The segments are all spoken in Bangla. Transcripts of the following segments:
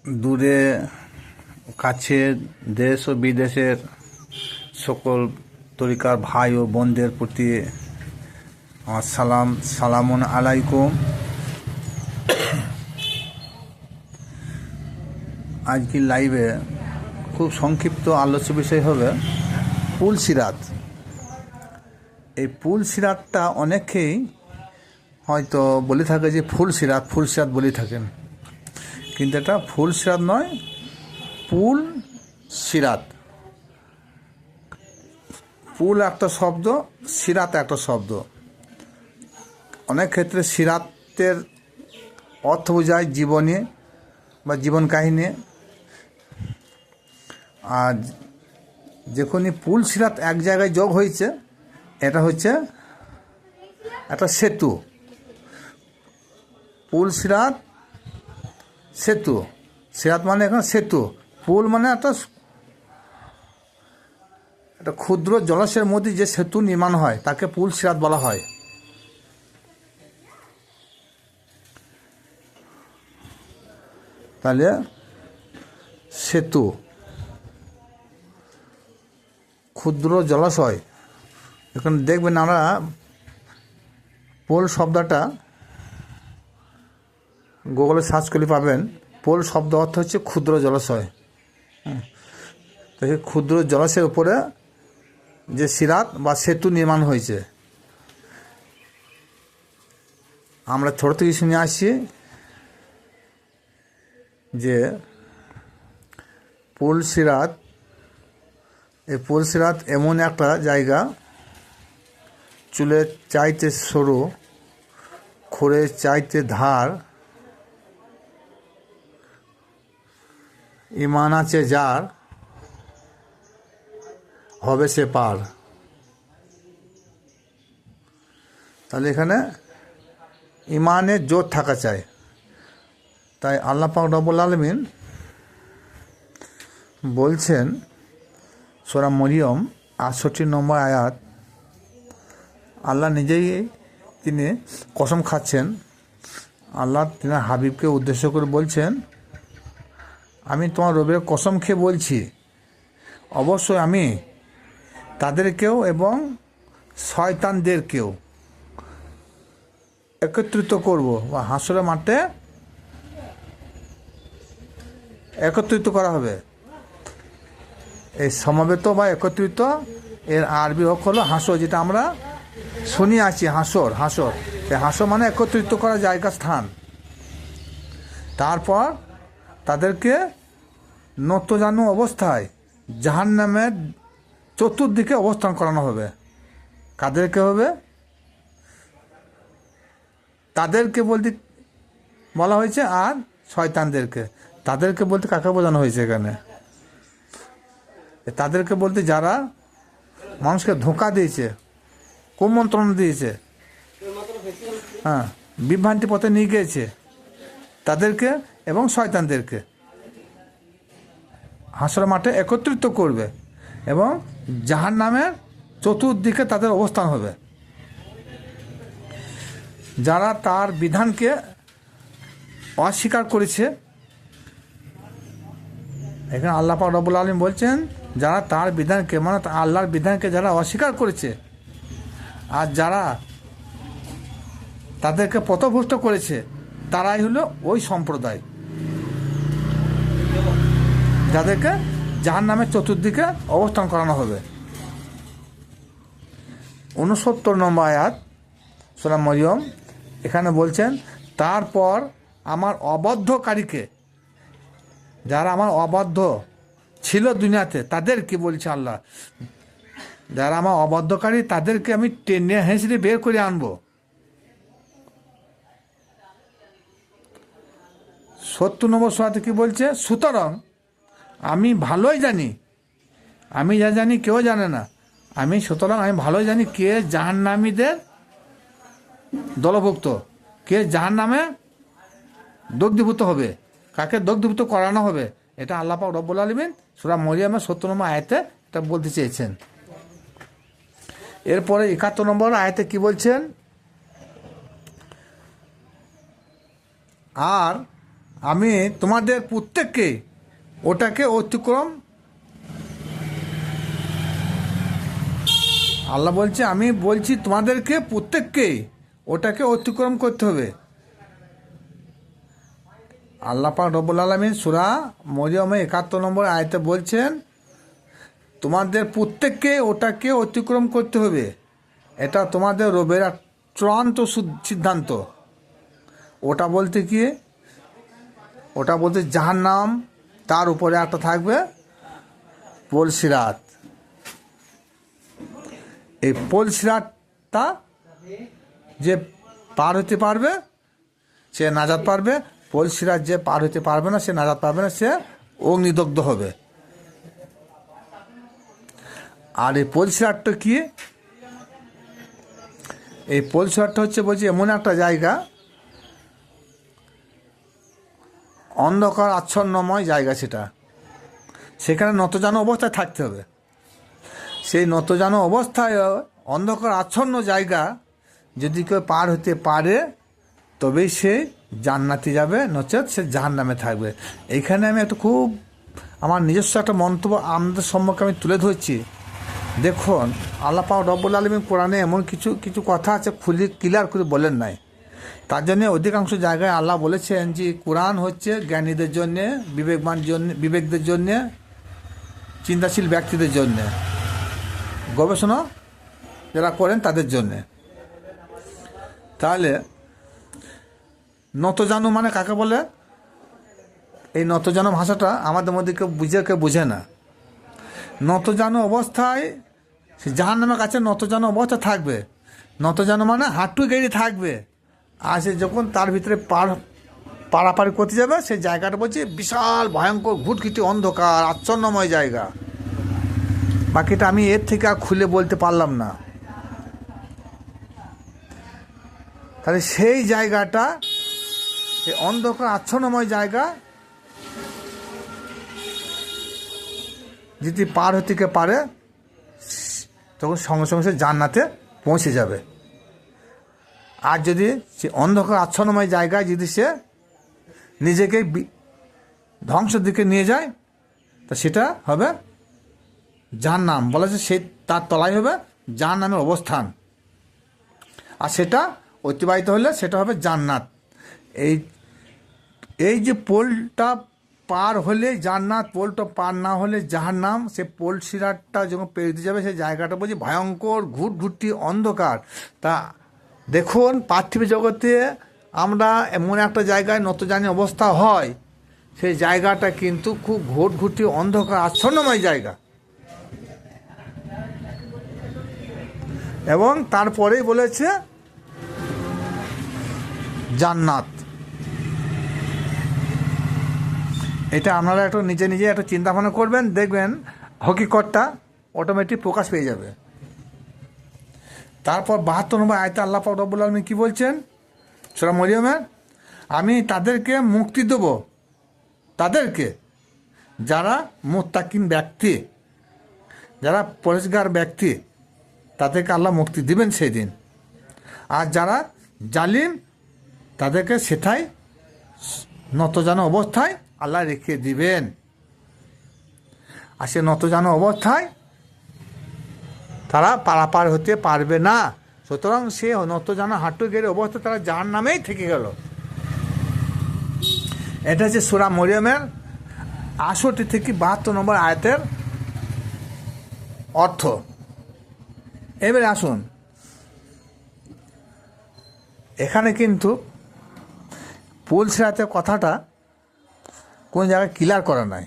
দূরে কাছে দেশ ও বিদেশের সকল তরিকার ভাই ও বোনদের প্রতি আমার সালামুন আলাইকুম। আজকের লাইভে খুব সংক্ষিপ্ত আলোচ্য বিষয় হবে পুল সিরাত। এই পুল সিরাতটা অনেকেই হয়তো বলে থাকে যে ফুল সিরাত বলে থাকেন, কিন্তু এটা ফুল সিরাত নয়, পুল সিরাত। পুল একটা শব্দ, সিরাত একটা শব্দ। অনেক ক্ষেত্রে সিরাতের অর্থ বোঝায় জীবনে বা জীবন কাহিনী, আর যখনই পুল সিরাত এক জায়গায় যোগ হয়েছে, এটা হচ্ছে একটা সেতু। পুল সিরাত সেতু, সিরাত মানে এখন সেতু, পুল মানে একটা ক্ষুদ্র জলাশয়ের মধ্যে যে সেতু নির্মাণ হয় তাকে পুল সিরাত বলা হয়। তাহলে সেতু, ক্ষুদ্র জলাশয়। এখন দেখবেন আমরা পোল শব্দটা গুগলে সার্চ করলে পাবেন। পোল শব্দ অর্থ হচ্ছে ক্ষুদ্র জলাশয়। তো সেই ক্ষুদ্র জলাশয়ের উপরে যে সিরাত বা সেতু নির্মাণ হয়েছে, আমরা ছোট থেকে শুনে আসছি যে পুল সিরাত, এই পুল সিরাত এমন একটা জায়গা, চুলের চাইতে সরু, খোরের চাইতে ধার, ইমান আছে যার, হবে সে পার। তাহলে এখানে ইমানের জোর থাকা চাই। তাই আল্লাহ পাক রব্বুল আলামিন বলছেন সূরা মরিয়ম ৬৮ নম্বর আয়াত, আল্লাহ নিজেই তিনি কসম খাচ্ছেন। আল্লাহ তিনি হাবিবকে উদ্দেশ্য করে বলছেন, আমি তোমার রবের কসম খেয়ে বলছি, অবশ্যই আমি তাদেরকেও এবং শয়তানদেরকেও একত্রিত করব, বা হাসরের মাঠে একত্রিত করা হবে। এই সমাবেত বা একত্রিত, এর আরবি হোক হলো হাসর, যেটা আমরা শুনি আছি হাসর। এই হাসর মানে একত্রিত করা জায়গা, স্থান। তারপর তাদেরকে নতজানু অবস্থায় জাহান্নামের চতুর্দিকে অবস্থান করানো হবে। কাদেরকে হবে? তাদেরকে বলতে বলা হয়েছে, আর শয়তানদেরকে। তাদেরকে বলতে কাকে বোঝানো হয়েছে এখানে? তাদেরকে বলতে যারা মানুষকে ধোঁকা দিয়েছে, কুমন্ত্রণা দিয়েছে, বিভ্রান্তি পথে নিয়ে গিয়েছে, তাদেরকে এবং শয়তানদেরকে হাসর মাঠে একত্রিত করবে এবং জাহান্নামের চতুর্দিকে তাদের অবস্থান হবে। যারা তার বিধানকে অস্বীকার করেছে, এখানে আল্লাহ পাক রব্বুল আলামিন বলছেন, যারা তার বিধানকে, মানে আল্লাহর বিধানকে যারা অস্বীকার করেছে, আর যারা তাদেরকে পথভ্রষ্ট করেছে, তারাই হলো ওই সম্প্রদায় যাদেরকে জাহান্নামের চতুর্দিকে অবস্থান করানো হবে। ৬৯ নম্বর আয়াত সূরা মরিয়ম, এখানে বলছেন, তারপর আমার অবদ্ধকারীকে, যারা আমার অবদ্ধ ছিল দুনিয়াতে, তাদের কি বলছে আল্লাহ, যারা আমার অবদ্ধকারী তাদেরকে আমি টেনে হেঁচড়ে বের করে আনবো। ৭০ নম্বর সূরাতে কি বলছে? সুতরাং আমি ভালোই জানি, আমি যা জানি কেউ জানে না, সুতরাং আমি ভালোই জানি কে জাহান্নামীদের দলভুক্ত, কে জাহান্নামে দগ্ধীভূত হবে, কাকে দগ্ধীভূত করানো হবে। এটা আল্লাহ পাক রব্বুল আলামিন সূরা মরিয়মের ৭০ নম্বর আয়াতে এটা বলতে চেয়েছেন। এরপরে ৭১ নম্বর আয়াতে কি বলছেন? আর আমি তোমাদের প্রত্যেককে ওটাকে অতিক্রম, আল্লাহ বলছে আমি বলছি তোমাদেরকে প্রত্যেককে ওটাকে অতিক্রম করতে হবে। আল্লাহ পাক রব্বুল আলামিন সূরা মরিয়মে 71 নম্বর আয়াতে বলছেন তোমাদের প্রত্যেককে ওটাকে অতিক্রম করতে হবে। এটা তোমাদের রবের চূড়ান্ত সিদ্ধান্ত। ওটা বলতে কি? ওটা বলতে জাহান্নাম, তার উপরে একটা থাকবে পোল সিরাত। এই পোল সিরাতটা যে পার হতে পারবে সে নাজাত পারবে, পোল সিরাত যে পার হতে পারবে না সে নাজাত পারবে না, সে অগ্নিদগ্ধ হবে। আর এই পোল সিরাতটা কি? এই পোল সিরাতটা হচ্ছে বলছি এমন একটা জায়গা, অন্ধকার আচ্ছন্নময় জায়গা, সেখানে নতজানু অবস্থায় থাকতে হবে। সেই নতজানু অবস্থায় অন্ধকার আচ্ছন্ন জায়গা যদি কেউ পার হতে পারে তবেই সে জান্নাতে যাবে, নচেত সে জাহান্নামে থাকবে। এইখানে আমি একটা খুব আমার নিজস্ব একটা মন্তব্য আমাদের সম্মুখে আমি তুলে ধরছি। দেখুন, আল্লাহ পাক রব্বুল আলামিন কোরআনে এমন কিছু কথা আছে ক্লিয়ার করে বলেন নাই। তার জন্য অধিকাংশ জায়গায় আল্লাহ বলেছেন যে কোরআন হচ্ছে জ্ঞানীদের জন্যে, বিবেকদের জন্যে, চিন্তাশীল ব্যক্তিদের জন্যে, গবেষণা যারা করেন তাদের জন্যে। তাহলে নতজানু মানে কাকে বলে? এই নতজানু ভাষাটা আমাদের মধ্যে কেউ বুঝে না। নতজানু অবস্থায় সে জাহান্নামের কাছে নতজানু অবস্থা থাকবে। নতজানু মানে হাঁটু গেড়ে থাকবে, আর সে যখন তার ভিতরে পারাপারি করতে যাবে সেই জায়গাটা বলছে বিশাল ভয়ঙ্কর ঘুটঘুটি অন্ধকার আচ্ছন্নময় জায়গা। বাকিটা আমি এর থেকে আর খুলে বলতে পারলাম না। তাহলে সেই জায়গাটা, এই অন্ধকার আচ্ছন্নময় জায়গা যদি পার হতে পারে তখন সঙ্গে সঙ্গে সে জান্নাতে পৌঁছে যাবে। আর যদি সে অন্ধকার আচ্ছন্নময় জায়গায় যদি সে নিজেকে ধ্বংসের দিকে নিয়ে যায় তা সেটা হবে জাহান্নাম। বলা যায় সে তার তলায় হবে জাহান্নামের অবস্থান, আর সেটা অতিবাহিত হলে সেটা হবে জান্নাত। এই যে পোলটা পার হলে জান্নাত, পোলটা পার না হলে জাহান্নাম। সে পোল সিরাতটা যখন পেরিয়ে যাবে সেই জায়গাটা বলছি ভয়ঙ্কর ঘুটঘুটি অন্ধকার। তা দেখুন, পার্থিব জগতে আমরা এমন একটা জায়গায় নতজানি অবস্থা হয়, সেই জায়গাটা কিন্তু খুব ঘুটঘুটি অন্ধকার আচ্ছন্নময় জায়গা। এবং তারপরেই বলেছে জান্নাত। এটা আপনারা একটু নিজে একটু চিন্তা ভাবনা করবেন, দেখবেন হকিকতটা অটোমেটিক প্রকাশ পেয়ে যাবে। তারপর 72 নম্বর আয়াতে আল্লাহ পাক রব্বুল আলামিন কি বলছেন সূরা মরিয়মে? আমি তাদেরকে মুক্তি দেব, তাদেরকে যারা মুত্তাকিন ব্যক্তি, যারা পরিষ্কার ব্যক্তি, তাদেরকে আল্লাহ মুক্তি দিবেন সেই দিন। আর যারা জালিম তাদেরকে সেটাই নতজানু অবস্থায় আল্লাহ রেখে দিবেন। আর সে নতজানু অবস্থায় তারা পারাপার হতে পারবে না। সুতরাং সে নতজানু হাঁটু গেড়ে অবস্থায় তারা জাহান্নামেই থেকে গেল। এটা হচ্ছে সূরা মরিয়মের 68 থেকে 72 নম্বর আয়াতের অর্থ। এবারে আসুন, এখানে কিন্তু পোল সিরাতের কথাটা কোন জায়গায় ক্লিয়ার করা নাই।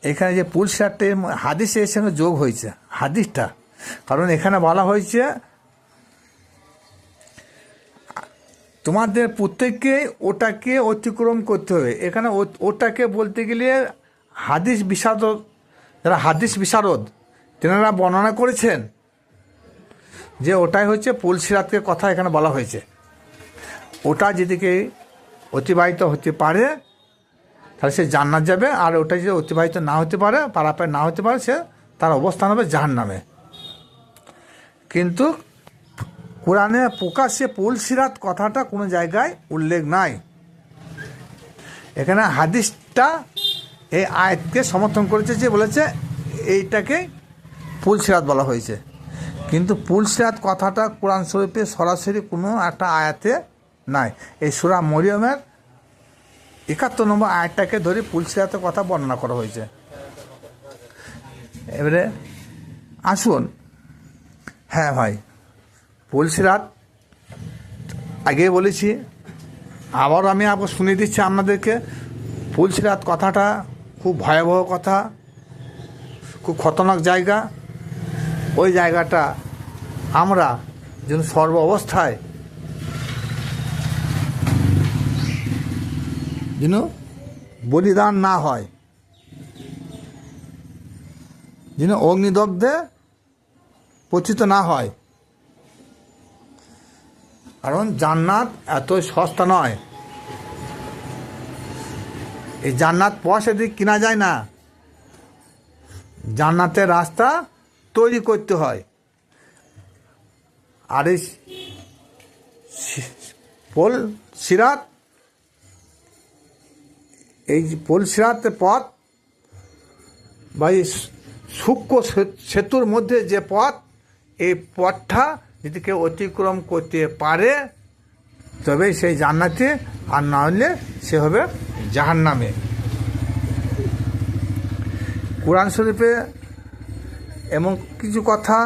এখানে যে পোল সিরাতটা হাদিসে এর সঙ্গে যোগ হয়েছে হাদিসটা, কারণ এখানে বলা হয়েছে তোমাদের প্রত্যেককে ওটাকে অতিক্রম করতে হবে। এখানে ওটাকে বলতে গেলে হাদিস বিশারদ, যারা হাদিস বিশারদ তেনারা বর্ণনা করেছেন যে ওটাই হচ্ছে পোল সিরাতের কথা এখানে বলা হয়েছে। ওটা যেদিকে অতিবাহিত হতে পারে তাহলে সে জান্নাত যাবে, আর ওটা যদি অতিবাহিত না হতে পারে, পারাপার না হতে পারে, সে তার অবস্থান হবে জাহান্নামে। কিন্তু কোরআনে প্রকাশ্যে পোল সিরাত কথাটা কোনো জায়গায় উল্লেখ নাই। এখানে হাদিসটা এই আয়াতকে সমর্থন করেছে, যে বলেছে এইটাকে পুলসিরাত বলা হয়েছে। কিন্তু পুলসিরাত কথাটা কোরআন শরীফে সরাসরি কোনো একটা আয়াতে নাই। এই সূরা মরিয়মের ৭১ নম্বর আয়াতটাকে ধরে পুলসিরাতের কথা বর্ণনা করা হয়েছে। এবারে আসুন, হ্যাঁ ভাই, পুলসিরাত আগে বলেছি, আবার আমি আবার শুনিয়ে দিচ্ছি আপনাদেরকে। পুলসিরাত কথাটা খুব ভয়াবহ কথা, খুব খতরনাক জায়গা। ওই জায়গাটা আমরা যেন সর্ব অবস্থায় যেন বলিদান না হয়, যেন অগ্নিদগ্ধে পতিত না হয়। কারণ জান্নাত এত সস্তা নয়। এই জান্নাত পয়সা দিয়ে কেনা যায় না, জান্নাতের রাস্তা তৈরি করতে হয়। আর এই পুলসিরাত, এই পুলসিরাতের পথ বা এই সূক্ষ্ম সেতুর মধ্যে যে পথ, এই পথটা যদি কেউ অতিক্রম করতে পারে তবে সেই জান্নাতে, আর না হলে সে হবে জাহান্নামে। কোরআন শরীফে এমন কিছু কথা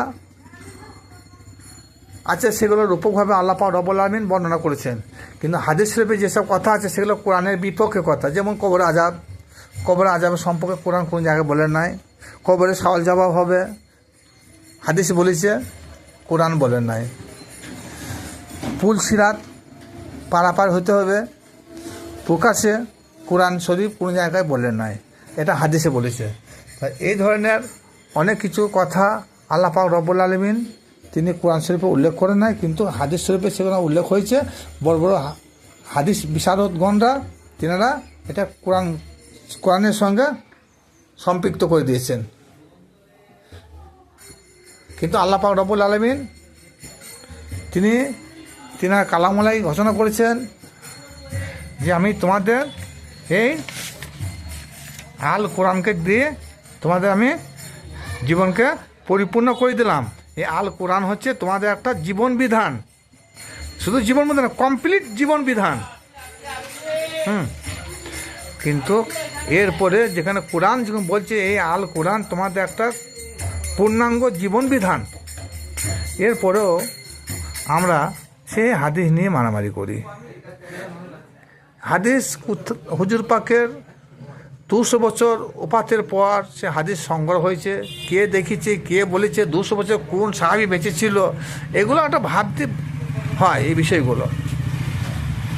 আছে সেগুলো রূপকভাবে আল্লাহ পাক রব্বুল আলামিন বর্ণনা করেছেন। কিন্তু হাদিস শরীফে যেসব কথা আছে সেগুলো কোরআনের বিপক্ষে কথা। যেমন কবরে আযাব, কবরে আযাবের সম্পর্কে কোরআন কোন জায়গায় বলেন নাই। কবরে সওয়াল জবাব হবে, হাদিস বলেছে, কোরআন বলেন নাই। পুলসিরাত পারাপার হতে হবে, প্রকাশে কোরআন শরীফ কোনো জায়গায় বলেন নাই, এটা হাদিসে বলেছে। এই ধরনের অনেক কিছু কথা আল্লাহ পাক রব্বুল আলামিন তিনি কোরআন শরীফে উল্লেখ করেন নাই, কিন্তু হাদিস শরীফে সেগুলো উল্লেখ হয়েছে। বড় বড় হাদিস বিশারদগণরা তিনারা এটা কোরআনের সঙ্গে সম্পৃক্ত করে দিয়েছেন। কিন্তু আল্লাহ পাক রব্বুল আলামিন তিনার কালামুল্লাহ ঘোষণা করেছেন যে আমি তোমাদের এই আল কোরআনকে দিয়ে তোমাদের আমি জীবনকে পরিপূর্ণ করে দিলাম। এই আল কোরআন হচ্ছে তোমাদের একটা জীবন বিধান, শুধু জীবন বিধান, কমপ্লিট জীবন বিধান। কিন্তু এরপরে যেখানে কোরআন যখন বলছে এই আল কোরআন তোমাদের একটা পূর্ণাঙ্গ জীবন বিধান, এরপরেও আমরা সেই হাদিস নিয়ে মারামারি করি। হাদিস হুজুর পাকের 200 বছর ওফাতের পর সে হাদিস সংগ্রহ হয়েছে। কে দেখিয়েছে, কে বলেছে, 200 বছর কোন সাহাবী বেঁচে ছিল, এগুলো একটা ভাবতে হয় এই বিষয়গুলো।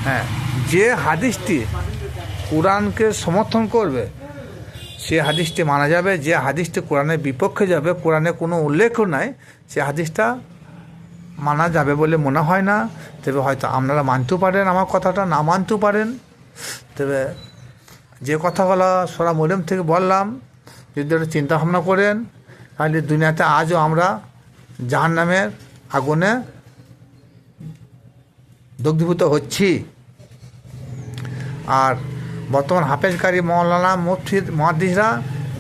হ্যাঁ, যে হাদিসটি কোরআনকে সমর্থন করবে সে হাদিসটি মানা যাবে। যে হাদিসটি কোরআনের বিপক্ষে যাবে, কোরআনে কোনো উল্লেখ নাই, সে হাদিসটা মানা যাবে বলে মনে হয় না। তবে হয়তো আপনারা মানতেও পারেন, আমার কথাটা না মানতেও পারেন। তবে যে কথাগুলো সূরা মরিয়ম থেকে বললাম, যদি একটু চিন্তা ভাবনা করেন, তাহলে দুনিয়াতে আজও আমরা জাহান্নামের আগুনে দগ্ধীভূত হচ্ছি। আর বর্তমান হাফেজকারী মৌলানা মুফতি মুহাদ্দিসরা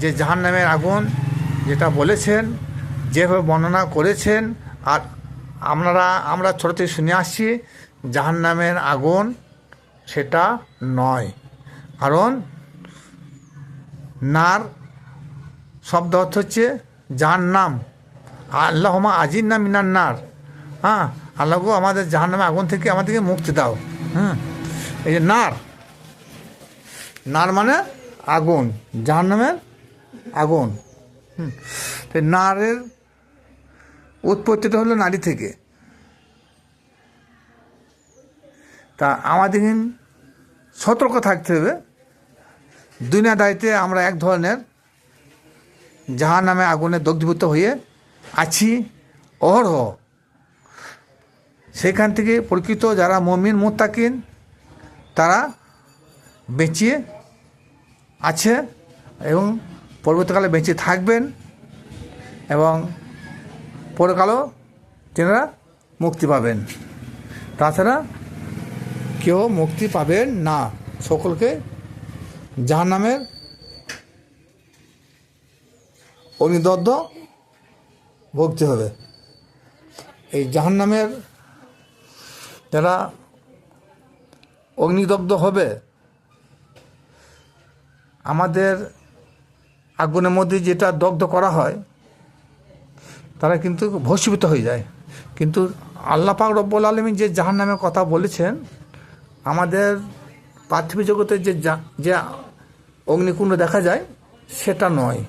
যে জাহান্নামের আগুন যেটা বলেছেন, যেভাবে বর্ণনা করেছেন, আর আমরা ছোটো থেকে শুনে আসছি, জাহান্নামের আগুন সেটা নয়। কারণ নার শব্দ অর্থ হচ্ছে জাহান্নাম, আল্লাহুম্মা আজিরনা মিনান নার। হ্যাঁ, আল্লাহ গো আমাদের জাহান্নামের আগুন থেকে আমাদেরকে মুক্তি দাও। এই যে নার মানে আগুন, জাহান্নামের আগুন। নারের উৎপত্তিটা হলো নারী থেকে। তা আমাদের সতর্ক থাকতে হবে। দুনিয়াদারিতে আমরা এক ধরনের জাহান্নামে আগুনে দগ্ধীভূত হয়ে আছি অহরহ। সেখান থেকে প্রকৃত যারা মুমিন মুত্তাকিন তারা বেঁচে আছে এবং পরবর্তীকালে বেঁচে থাকবেন, এবং পরকালেও তেনারা মুক্তি পাবেন। তাছাড়া কেউ মুক্তি পাবেন না, সকলকে জাহান্নামের অগ্নিদগ্ধ ভুগতে হবে। এই জাহান্নামের যারা অগ্নিদগ্ধ হবে, আমাদের আগুনের মধ্যে যেটা দগ্ধ করা হয় তারা কিন্তু ভস্মীভূত হয়ে যায়। কিন্তু আল্লাহ পাক রব্বুল আলামিন যে জাহান্নামের কথা বলেছেন, আমাদের পার্থিব জগতে যে অগ্নিকুণ্ড দেখা যায় সেটা নয়,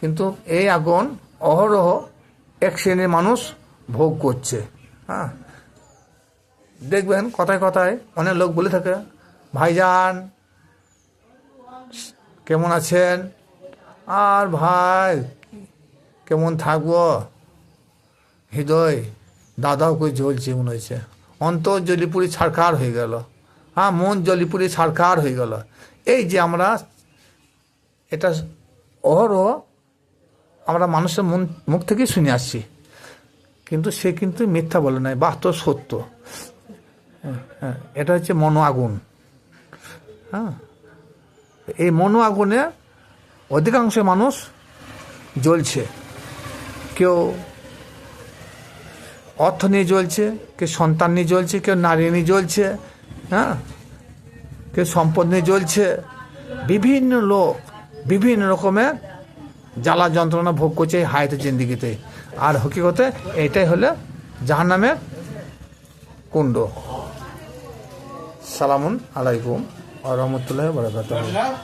কিন্তু এই আগুন অহরহ এক শ্রেণীর মানুষ ভোগ করছে। হ্যাঁ, দেখবেন কথায় কথায় অনেক লোক বলে থাকে, ভাইজান কেমন আছেন? আর ভাই কেমন থাকবো, হৃদয় দাদাও করে জ্বলছে মনে হয়েছে, অন্তর জলিপুরি ছারখার হয়ে গেল, হ্যাঁ মন জলিপুরি ছারখার হয়ে গেল। এই যে আমরা এটা অহরহ আমরা মানুষের মুখ থেকেই শুনে আসছি, কিন্তু সে কিন্তু মিথ্যা বলে নাই, বাস্তব সত্য। হ্যাঁ, এটা হচ্ছে মনো আগুন। হ্যাঁ, এই মনো আগুনে অধিকাংশ মানুষ জ্বলছে। কেউ অর্থ নিয়ে জ্বলছে, কেউ সন্তান নিয়ে জ্বলছে, কেউ নারী নিয়ে জ্বলছে, হ্যাঁ, কেউ সম্পদ নিয়ে জ্বলছে। বিভিন্ন লোক বিভিন্ন রকমের জ্বালা যন্ত্রণা ভোগ করছে এই হায়াতে জিন্দিগিতে। আর হকিকতে এটাই হলো জাহান্নামের কুণ্ড। সালামুন আলাইকুম ওয়া রাহমাতুল্লাহি ওয়া বারাকাতুহু।